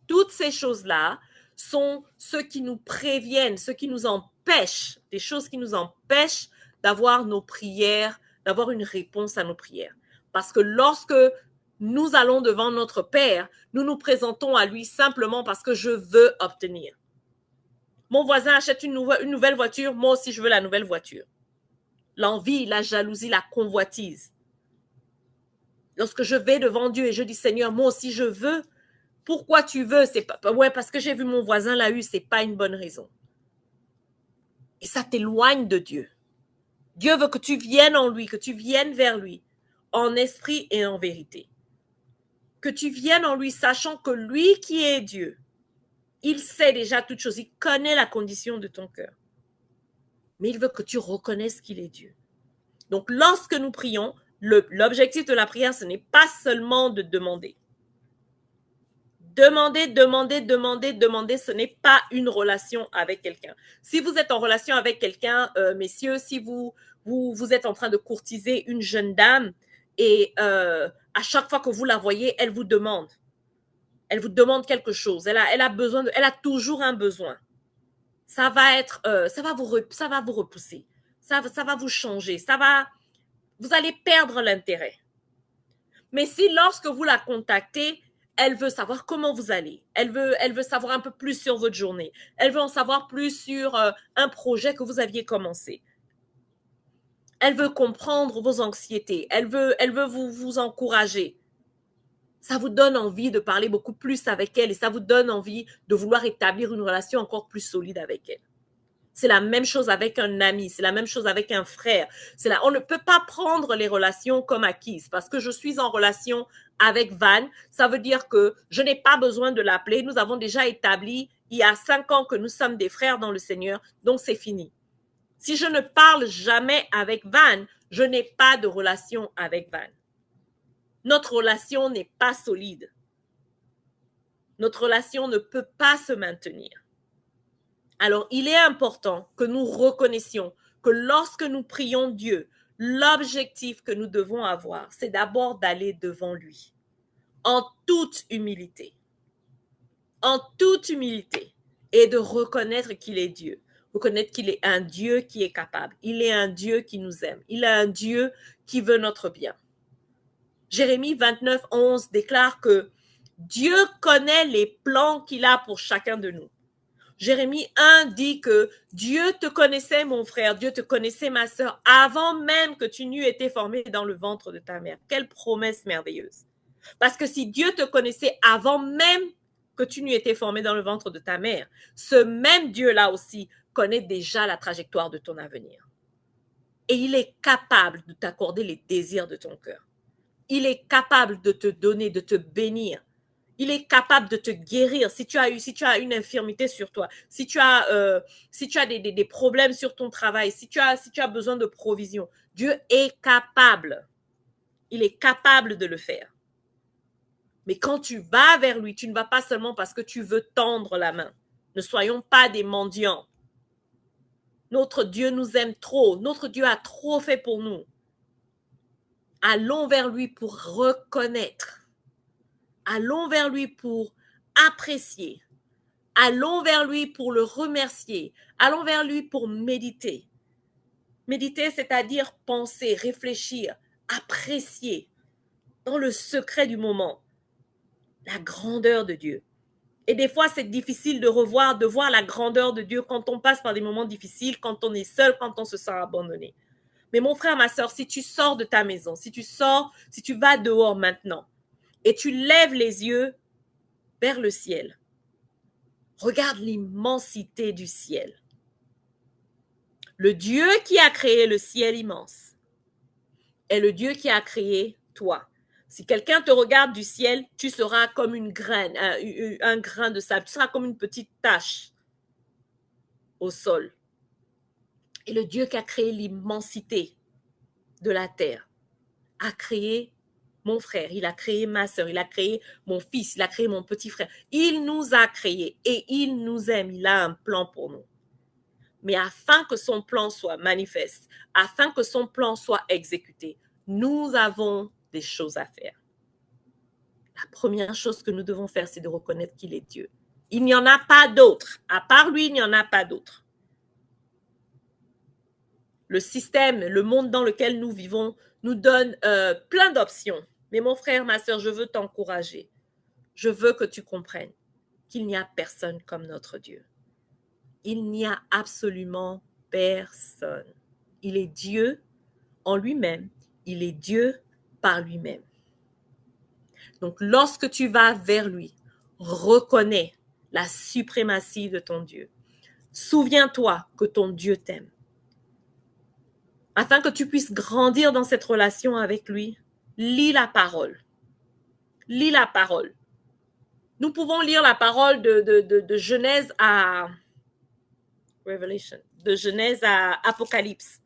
Toutes ces choses-là sont ceux qui nous préviennent, ceux qui nous empêchent, des choses qui nous empêchent d'avoir nos prières, d'avoir une réponse à nos prières. Parce que lorsque nous allons devant notre Père, nous nous présentons à lui simplement parce que je veux obtenir. Mon voisin achète une nouvelle voiture, moi aussi je veux la nouvelle voiture. L'envie, la jalousie, la convoitise. Lorsque je vais devant Dieu et je dis Seigneur, moi aussi je veux. Pourquoi tu veux? C'est pas, ouais, parce que j'ai vu mon voisin l'a eu, c'est pas une bonne raison. Et ça t'éloigne de Dieu. Dieu veut que tu viennes en lui, que tu viennes vers lui, en esprit et en vérité. Que tu viennes en lui, sachant que lui qui est Dieu, il sait déjà toutes choses, il connaît la condition de ton cœur. Mais il veut que tu reconnaisses qu'il est Dieu. Donc, lorsque nous prions, l'objectif de la prière, ce n'est pas seulement de demander. Demander, ce n'est pas une relation avec quelqu'un. Si vous êtes en relation avec quelqu'un, messieurs, si vous êtes en train de courtiser une jeune dame et à chaque fois que vous la voyez, elle vous demande quelque chose. Elle a toujours un besoin. Ça va vous repousser. Ça va vous changer. Vous allez perdre l'intérêt. Mais si lorsque vous la contactez, elle veut savoir comment vous allez. Elle veut savoir un peu plus sur votre journée. Elle veut en savoir plus sur un projet que vous aviez commencé. Elle veut comprendre vos anxiétés. Elle veut vous encourager. Ça vous donne envie de parler beaucoup plus avec elle et ça vous donne envie de vouloir établir une relation encore plus solide avec elle. C'est la même chose avec un ami, c'est la même chose avec un frère. On ne peut pas prendre les relations comme acquises parce que je suis en relation avec Van. Ça veut dire que je n'ai pas besoin de l'appeler. Nous avons déjà établi il y a 5 ans que nous sommes des frères dans le Seigneur, donc c'est fini. Si je ne parle jamais avec Van, je n'ai pas de relation avec Van. Notre relation n'est pas solide. Notre relation ne peut pas se maintenir. Alors, il est important que nous reconnaissions que lorsque nous prions Dieu, l'objectif que nous devons avoir, c'est d'abord d'aller devant lui, en toute humilité, et de reconnaître qu'il est Dieu, reconnaître qu'il est un Dieu qui est capable, il est un Dieu qui nous aime, il est un Dieu qui veut notre bien. Jérémie 29:11 déclare que Dieu connaît les plans qu'il a pour chacun de nous. Jérémie 1 dit que Dieu te connaissait, mon frère, Dieu te connaissait, ma sœur, avant même que tu n'eus été formé dans le ventre de ta mère. Quelle promesse merveilleuse. Parce que si Dieu te connaissait avant même que tu n'eus été formé dans le ventre de ta mère, ce même Dieu-là aussi connaît déjà la trajectoire de ton avenir. Et il est capable de t'accorder les désirs de ton cœur. Il est capable de te donner, de te bénir. Il est capable de te guérir si tu as une infirmité sur toi, si tu as des problèmes sur ton travail, si tu as besoin de provision. Dieu est capable. Il est capable de le faire. Mais quand tu vas vers lui, tu ne vas pas seulement parce que tu veux tendre la main. Ne soyons pas des mendiants. Notre Dieu nous aime trop. Notre Dieu a trop fait pour nous. Allons vers lui pour reconnaître. Allons vers lui pour apprécier. Allons vers lui pour le remercier. Allons vers lui pour méditer. Méditer, c'est-à-dire penser, réfléchir, apprécier dans le secret du moment la grandeur de Dieu Et des fois, c'est difficile de voir la grandeur de Dieu quand on passe par des moments difficiles, quand on est seul, quand on se sent abandonné. Mais mon frère, ma soeur, si tu sors de ta maison, si tu vas dehors maintenant et tu lèves les yeux vers le ciel, regarde l'immensité du ciel. Le Dieu qui a créé le ciel immense est le Dieu qui a créé toi. Si quelqu'un te regarde du ciel, tu seras comme une graine, un grain de sable, tu seras comme une petite tache au sol. Et le Dieu qui a créé l'immensité de la terre a créé mon frère, il a créé ma soeur, il a créé mon fils, il a créé mon petit frère. Il nous a créés et il nous aime, il a un plan pour nous. Mais afin que son plan soit manifeste, afin que son plan soit exécuté, nous avons des choses à faire. La première chose que nous devons faire, c'est de reconnaître qu'il est Dieu. Il n'y en a pas d'autre. À part lui, il n'y en a pas d'autre. Le système, le monde dans lequel nous vivons nous donne plein d'options. Mais mon frère, ma soeur, je veux t'encourager. Je veux que tu comprennes qu'il n'y a personne comme notre Dieu. Il n'y a absolument personne. Il est Dieu en lui-même. Il est Dieu par lui-même. Donc, lorsque tu vas vers lui, reconnais la suprématie de ton Dieu. Souviens-toi que ton Dieu t'aime. Afin que tu puisses grandir dans cette relation avec lui, lis la parole. Lis la parole. Nous pouvons lire la parole de Genèse à Revelation, de Genèse à Apocalypse.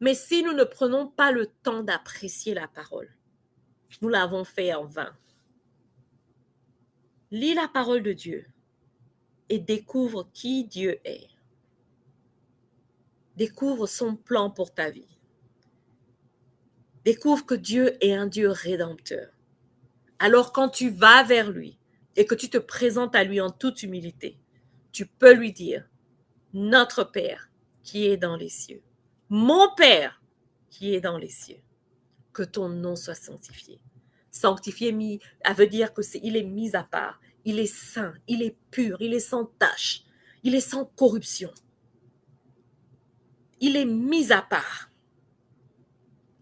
Mais si nous ne prenons pas le temps d'apprécier la parole, nous l'avons fait en vain. Lis la parole de Dieu et découvre qui Dieu est. Découvre son plan pour ta vie. Découvre que Dieu est un Dieu rédempteur. Alors quand tu vas vers lui et que tu te présentes à lui en toute humilité, tu peux lui dire, notre Père qui est dans les cieux, mon Père qui est dans les cieux, que ton nom soit sanctifié. Sanctifié, ça veut dire qu'il est mis à part, il est saint, il est pur, il est sans tache, il est sans corruption. Il est mis à part.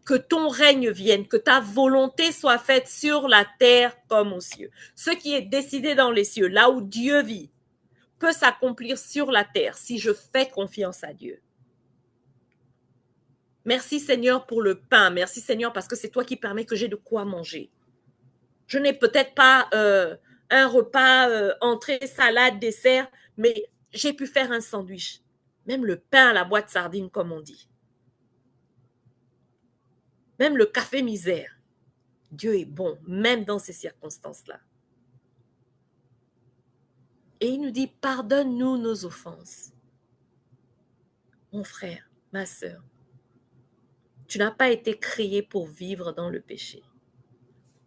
Que ton règne vienne, que ta volonté soit faite sur la terre comme aux cieux. Ce qui est décidé dans les cieux, là où Dieu vit, peut s'accomplir sur la terre si je fais confiance à Dieu. Merci Seigneur pour le pain. Merci Seigneur parce que c'est toi qui permets que j'ai de quoi manger. Je n'ai peut-être pas un repas, entrée, salade, dessert, mais j'ai pu faire un sandwich. Même le pain à la boîte sardine, comme on dit. Même le café misère. Dieu est bon, même dans ces circonstances-là. Et il nous dit, pardonne-nous nos offenses. Mon frère, ma sœur, tu n'as pas été créé pour vivre dans le péché.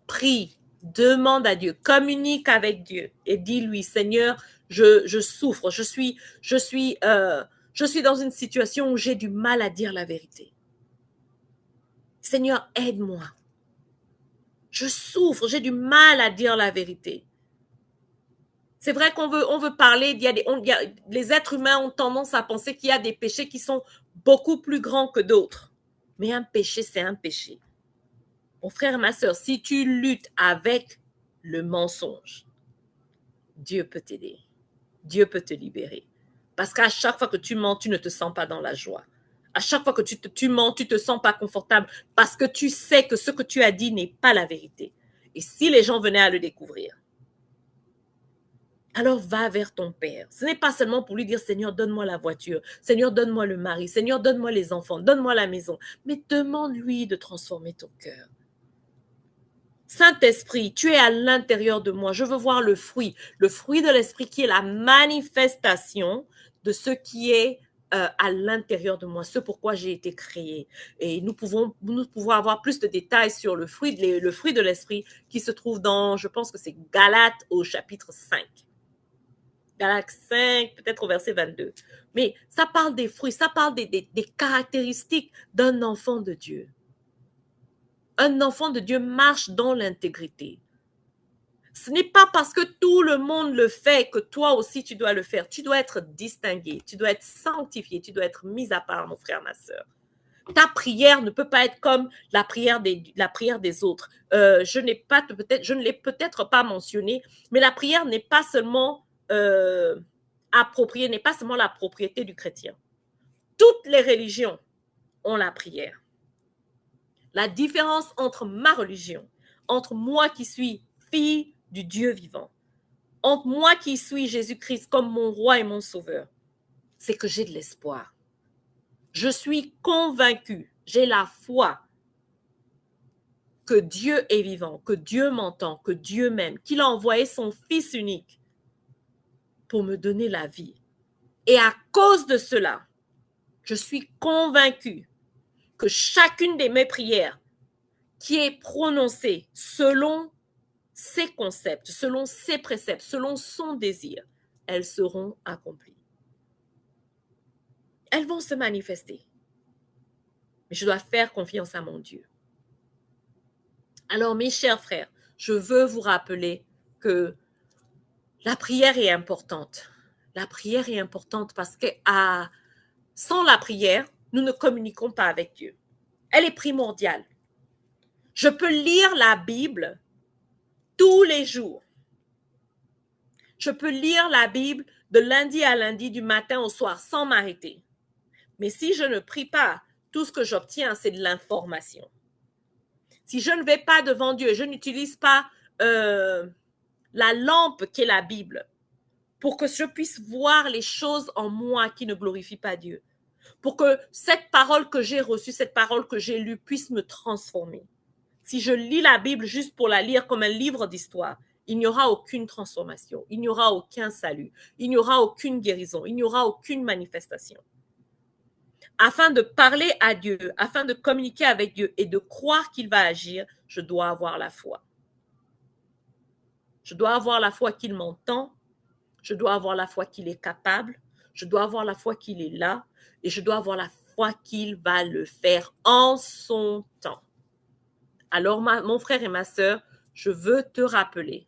Prie, demande à Dieu, communique avec Dieu et dis-lui, Seigneur, je souffre, je suis dans une situation où j'ai du mal à dire la vérité. Seigneur, aide-moi. Je souffre, j'ai du mal à dire la vérité. C'est vrai qu'on veut parler, les êtres humains ont tendance à penser qu'il y a des péchés qui sont beaucoup plus grands que d'autres. Mais un péché, c'est un péché. Mon frère, ma soeur, si tu luttes avec le mensonge, Dieu peut t'aider. Dieu peut te libérer. Parce qu'à chaque fois que tu mens, tu ne te sens pas dans la joie. À chaque fois que tu mens, tu ne te sens pas confortable parce que tu sais que ce que tu as dit n'est pas la vérité. Et si les gens venaient à le découvrir, alors va vers ton Père. Ce n'est pas seulement pour lui dire, Seigneur, donne-moi la voiture. Seigneur, donne-moi le mari. Seigneur, donne-moi les enfants. Donne-moi la maison. Mais demande-lui de transformer ton cœur. Saint-Esprit, tu es à l'intérieur de moi. Je veux voir le fruit de l'Esprit qui est la manifestation de ce qui est à l'intérieur de moi, ce pourquoi j'ai été créé. Et nous pouvons avoir plus de détails sur le fruit de l'Esprit qui se trouve dans, je pense que c'est Galates au chapitre 5. Galates 5, peut-être au verset 22. Mais ça parle des fruits, ça parle des caractéristiques d'un enfant de Dieu. Un enfant de Dieu marche dans l'intégrité. Ce n'est pas parce que tout le monde le fait que toi aussi tu dois le faire. Tu dois être distingué, tu dois être sanctifié, tu dois être mis à part, mon frère, ma soeur. Ta prière ne peut pas être comme la prière des autres. Je ne l'ai peut-être pas mentionné, mais la prière n'est pas seulement appropriée, n'est pas seulement la propriété du chrétien. Toutes les religions ont la prière. La différence entre ma religion, entre moi qui suis fille du Dieu vivant, entre moi qui suis Jésus-Christ comme mon roi et mon sauveur, c'est que j'ai de l'espoir. Je suis convaincue, j'ai la foi que Dieu est vivant, que Dieu m'entend, que Dieu m'aime, qu'il a envoyé son Fils unique pour me donner la vie. Et à cause de cela, je suis convaincue que chacune de mes prières qui est prononcée selon ses concepts, selon ses préceptes, selon son désir, elles seront accomplies. Elles vont se manifester. Mais je dois faire confiance à mon Dieu. Alors, mes chers frères, je veux vous rappeler que la prière est importante. La prière est importante parce que sans la prière, nous ne communiquons pas avec Dieu. Elle est primordiale. Je peux lire la Bible tous les jours. Je peux lire la Bible de lundi à lundi, du matin au soir, sans m'arrêter. Mais si je ne prie pas, tout ce que j'obtiens, c'est de l'information. Si je ne vais pas devant Dieu, je n'utilise pas la lampe qu'est la Bible pour que je puisse voir les choses en moi qui ne glorifient pas Dieu. Pour que cette parole que j'ai reçue, cette parole que j'ai lue puisse me transformer. Si je lis la Bible juste pour la lire comme un livre d'histoire, il n'y aura aucune transformation, il n'y aura aucun salut, il n'y aura aucune guérison, il n'y aura aucune manifestation. Afin de parler à Dieu, afin de communiquer avec Dieu et de croire qu'il va agir, je dois avoir la foi. Je dois avoir la foi qu'il m'entend, je dois avoir la foi qu'il est capable, je dois avoir la foi qu'il est là et je dois avoir la foi qu'il va le faire en son temps. Alors, mon frère et ma sœur, je veux te rappeler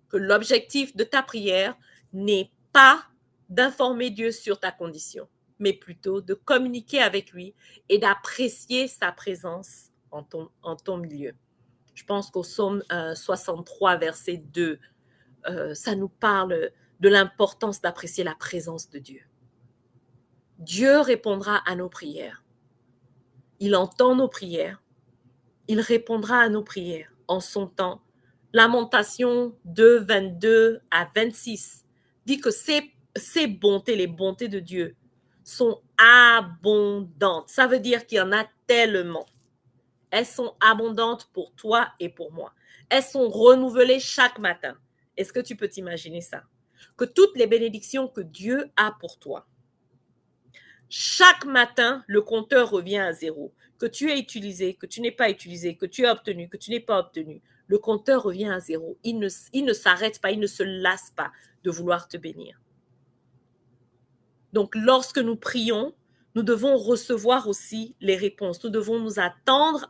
que l'objectif de ta prière n'est pas d'informer Dieu sur ta condition, mais plutôt de communiquer avec lui et d'apprécier sa présence en ton milieu. Je pense qu'au psaume 63, verset 2, ça nous parle de l'importance d'apprécier la présence de Dieu. Dieu répondra à nos prières. Il entend nos prières. Il répondra à nos prières en son temps. Lamentation 2, 22 à 26 dit que ces bontés, les bontés de Dieu, sont abondantes. Ça veut dire qu'il y en a tellement. Elles sont abondantes pour toi et pour moi. Elles sont renouvelées chaque matin. Est-ce que tu peux t'imaginer ça? Que toutes les bénédictions que Dieu a pour toi, chaque matin, le compteur revient à zéro. Que tu aies utilisé, que tu n'aies pas utilisé, que tu aies obtenu, que tu n'aies pas obtenu, le compteur revient à zéro. Il ne s'arrête pas, il ne se lasse pas de vouloir te bénir. Donc, lorsque nous prions, nous devons recevoir aussi les réponses. Nous devons nous attendre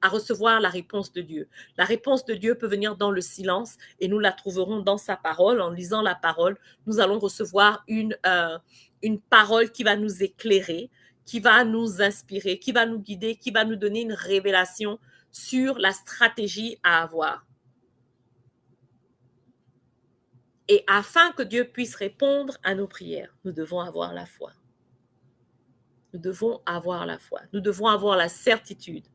à recevoir la réponse de Dieu. La réponse de Dieu peut venir dans le silence et nous la trouverons dans sa parole. En lisant la parole, nous allons recevoir une parole qui va nous éclairer, qui va nous inspirer, qui va nous guider, qui va nous donner une révélation sur la stratégie à avoir. Et afin que Dieu puisse répondre à nos prières, nous devons avoir la foi. Nous devons avoir la foi. Nous devons avoir la certitude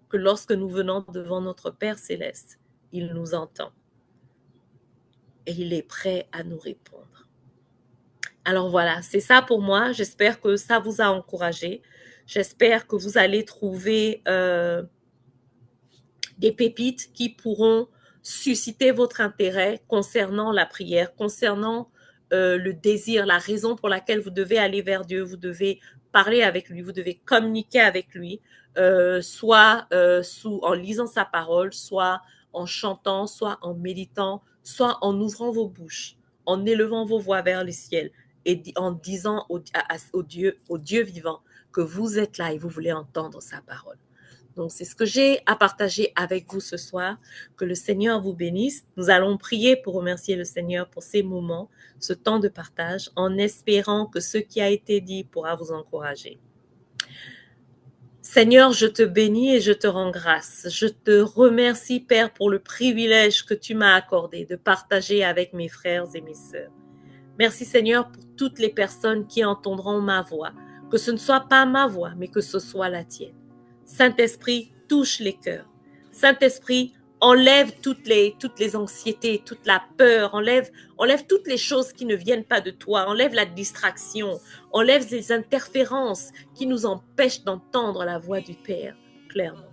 que lorsque nous venons devant notre Père céleste, il nous entend et il est prêt à nous répondre. Alors voilà, c'est ça pour moi. J'espère que ça vous a encouragé. J'espère que vous allez trouver des pépites qui pourront susciter votre intérêt concernant la prière, concernant le désir, la raison pour laquelle vous devez aller vers Dieu, vous devez parler avec lui, vous devez communiquer avec lui, soit en lisant sa parole, soit en chantant, soit en méditant, soit en ouvrant vos bouches, en élevant vos voix vers le ciel et en disant au Dieu vivant que vous êtes là et vous voulez entendre sa parole. Donc, c'est ce que j'ai à partager avec vous ce soir. Que le Seigneur vous bénisse. Nous allons prier pour remercier le Seigneur pour ces moments, ce temps de partage, en espérant que ce qui a été dit pourra vous encourager. Seigneur, je te bénis et je te rends grâce. Je te remercie, Père, pour le privilège que tu m'as accordé de partager avec mes frères et mes sœurs. Merci, Seigneur, pour toutes les personnes qui entendront ma voix, que ce ne soit pas ma voix, mais que ce soit la tienne. Saint-Esprit, touche les cœurs. Saint-Esprit, enlève toutes les anxiétés, toute la peur, enlève toutes les choses qui ne viennent pas de toi, enlève la distraction, enlève les interférences qui nous empêchent d'entendre la voix du Père clairement.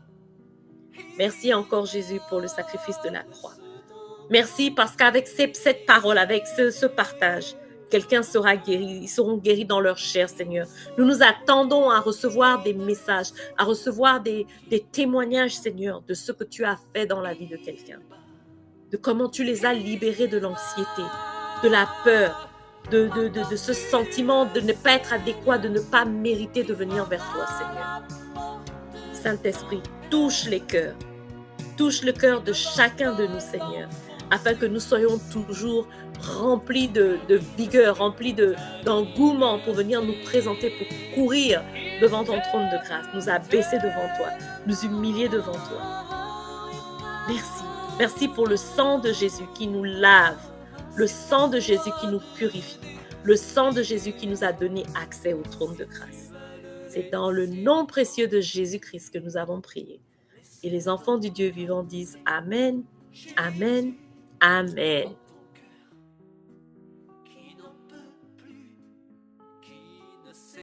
Merci encore, Jésus, pour le sacrifice de la croix. Merci parce qu'avec cette parole, avec ce partage, quelqu'un sera guéri, ils seront guéris dans leur chair, Seigneur. Nous nous attendons à recevoir des messages, à recevoir des témoignages, Seigneur, de ce que tu as fait dans la vie de quelqu'un, de comment tu les as libérés de l'anxiété, de la peur, de ce sentiment de ne pas être adéquat, de ne pas mériter de venir vers toi, Seigneur. Saint-Esprit, touche les cœurs. Touche le cœur de chacun de nous, Seigneur, afin que nous soyons toujours remplis de vigueur, remplis d'engouement pour venir nous présenter, pour courir devant ton trône de grâce, nous abaisser devant toi, nous humilier devant toi. Merci. Merci pour le sang de Jésus qui nous lave, le sang de Jésus qui nous purifie, le sang de Jésus qui nous a donné accès au trône de grâce. C'est dans le nom précieux de Jésus-Christ que nous avons prié. Et les enfants du Dieu vivant disent Amen, Amen, Amen.